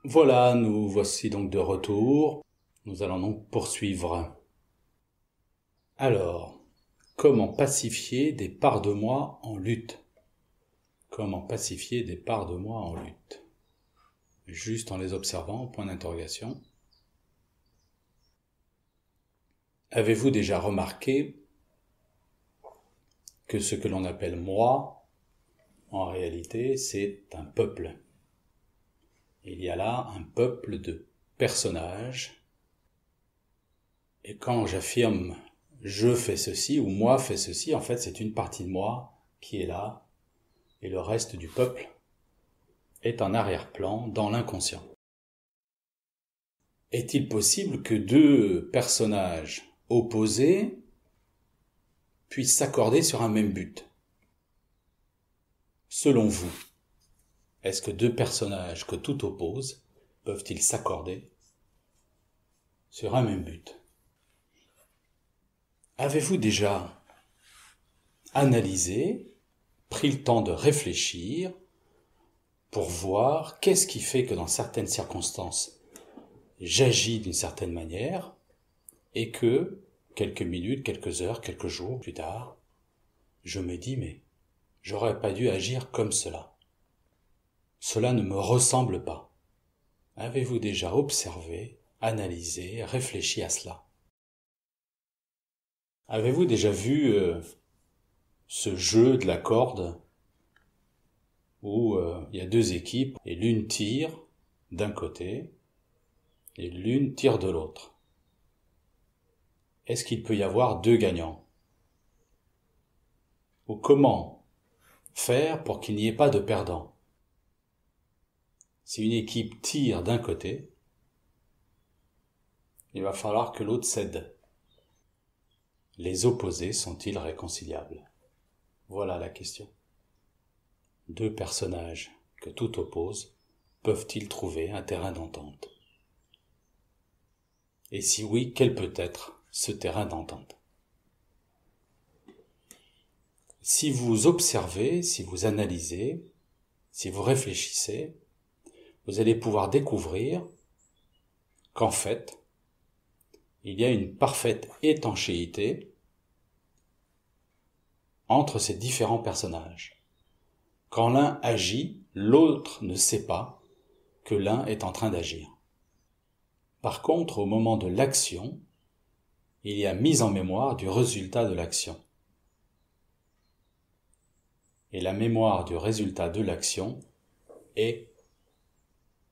Voilà, nous voici donc de retour. Nous allons donc poursuivre. Alors, comment pacifier des parts de moi en lutte? Comment pacifier des parts de moi en lutte? Juste en les observant, point d'interrogation. Avez-vous déjà remarqué que ce que l'on appelle moi, en réalité, c'est un peuple? Il y a là un peuple de personnages. Et quand j'affirme je fais ceci ou moi fais ceci, en fait c'est une partie de moi qui est là et le reste du peuple est en arrière-plan dans l'inconscient. Est-il possible que deux personnages opposés puissent s'accorder sur un même but? Selon vous, est-ce que deux personnages que tout oppose peuvent-ils s'accorder sur un même but? Avez-vous déjà analysé, pris le temps de réfléchir pour voir qu'est-ce qui fait que dans certaines circonstances, j'agis d'une certaine manière et que, quelques minutes, quelques heures, quelques jours plus tard, je me dis mais j'aurais pas dû agir comme cela. Cela ne me ressemble pas. Avez-vous déjà observé, analysé, réfléchi à cela? Avez-vous déjà vu ce jeu de la corde où il y a deux équipes et l'une tire d'un côté et l'une tire de l'autre? Est-ce qu'il peut y avoir deux gagnants? Ou comment faire pour qu'il n'y ait pas de perdants? Si une équipe tire d'un côté, il va falloir que l'autre cède. Les opposés sont-ils réconciliables? Voilà la question. Deux personnages que tout oppose peuvent-ils trouver un terrain d'entente? Et si oui, quel peut être ce terrain d'entente? Si vous observez, si vous analysez, si vous réfléchissez, vous allez pouvoir découvrir qu'en fait, il y a une parfaite étanchéité entre ces différents personnages. Quand l'un agit, l'autre ne sait pas que l'un est en train d'agir. Par contre, au moment de l'action, il y a mise en mémoire du résultat de l'action. Et la mémoire du résultat de l'action est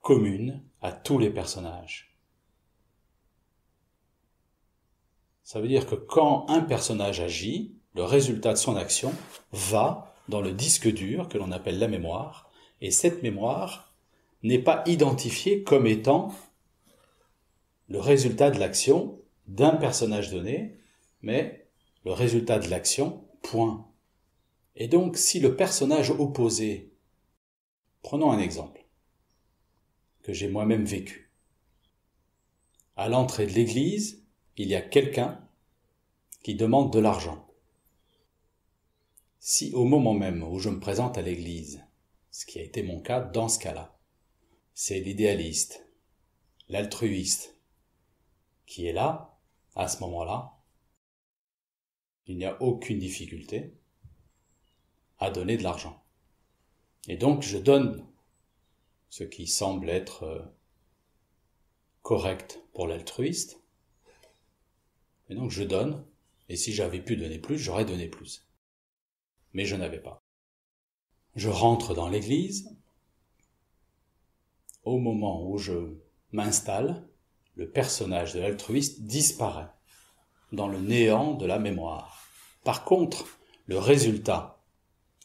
commune à tous les personnages. Ça veut dire que quand un personnage agit, le résultat de son action va dans le disque dur que l'on appelle la mémoire, et cette mémoire n'est pas identifiée comme étant le résultat de l'action d'un personnage donné, mais le résultat de l'action, point. Et donc, si le personnage opposé, prenons un exemple que j'ai moi-même vécu. À l'entrée de l'église, il y a quelqu'un qui demande de l'argent. Si au moment même où je me présente à l'église, ce qui a été mon cas dans ce cas-là, c'est l'idéaliste, l'altruiste qui est là, à ce moment-là, il n'y a aucune difficulté à donner de l'argent. Et donc je donne ce qui semble être correct pour l'altruiste, et donc je donne, et si j'avais pu donner plus, j'aurais donné plus. Mais je n'avais pas. Je rentre dans l'église, au moment où je m'installe, le personnage de l'altruiste disparaît dans le néant de la mémoire. Par contre, le résultat,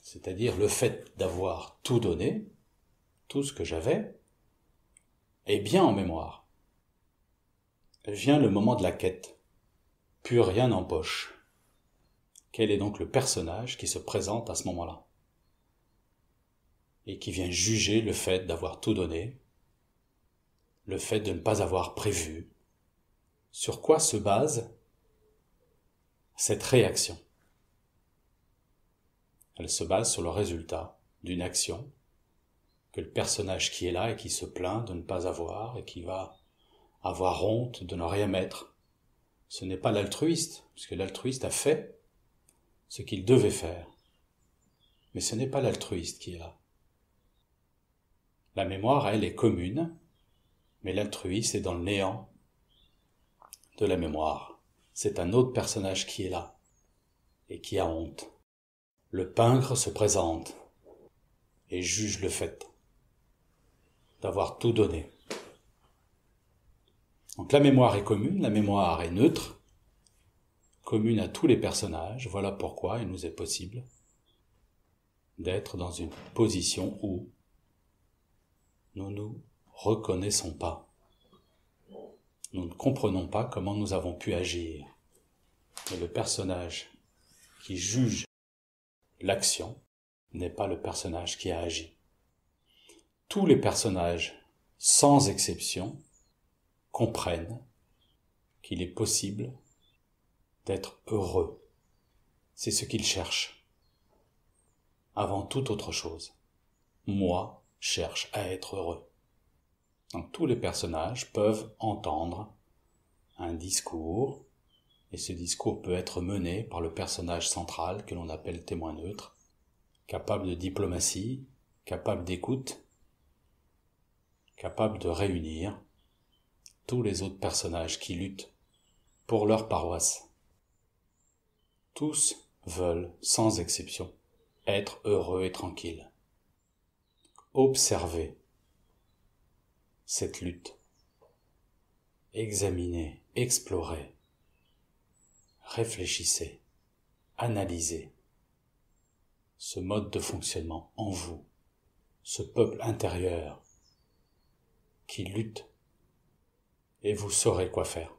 c'est-à-dire le fait d'avoir tout donné, tout ce que j'avais, est bien en mémoire. Vient le moment de la quête. Plus rien n'empoche. Quel est donc le personnage qui se présente à ce moment-là? Et qui vient juger le fait d'avoir tout donné, le fait de ne pas avoir prévu. Sur quoi se base cette réaction? Elle se base sur le résultat d'une action que le personnage qui est là et qui se plaint de ne pas avoir et qui va avoir honte de ne rien mettre. Ce n'est pas l'altruiste, puisque l'altruiste a fait ce qu'il devait faire. Mais ce n'est pas l'altruiste qui est là. La mémoire, elle, est commune, mais l'altruiste est dans le néant de la mémoire. C'est un autre personnage qui est là et qui a honte. Le pingre se présente et juge le fait d'avoir tout donné. Donc la mémoire est commune, la mémoire est neutre, commune à tous les personnages. Voilà pourquoi il nous est possible d'être dans une position où nous ne nous reconnaissons pas. Nous ne comprenons pas comment nous avons pu agir. Mais le personnage qui juge l'action n'est pas le personnage qui a agi. Tous les personnages, sans exception, comprennent qu'il est possible d'être heureux. C'est ce qu'ils cherchent. Avant toute autre chose, moi cherche à être heureux. Donc tous les personnages peuvent entendre un discours, et ce discours peut être mené par le personnage central que l'on appelle témoin neutre, capable de diplomatie, capable d'écoute, capable de réunir tous les autres personnages qui luttent pour leur paroisse. Tous veulent, sans exception, être heureux et tranquilles. Observez cette lutte. Examinez, explorez, réfléchissez, analysez ce mode de fonctionnement en vous, ce peuple intérieur qui lutte, et vous saurez quoi faire.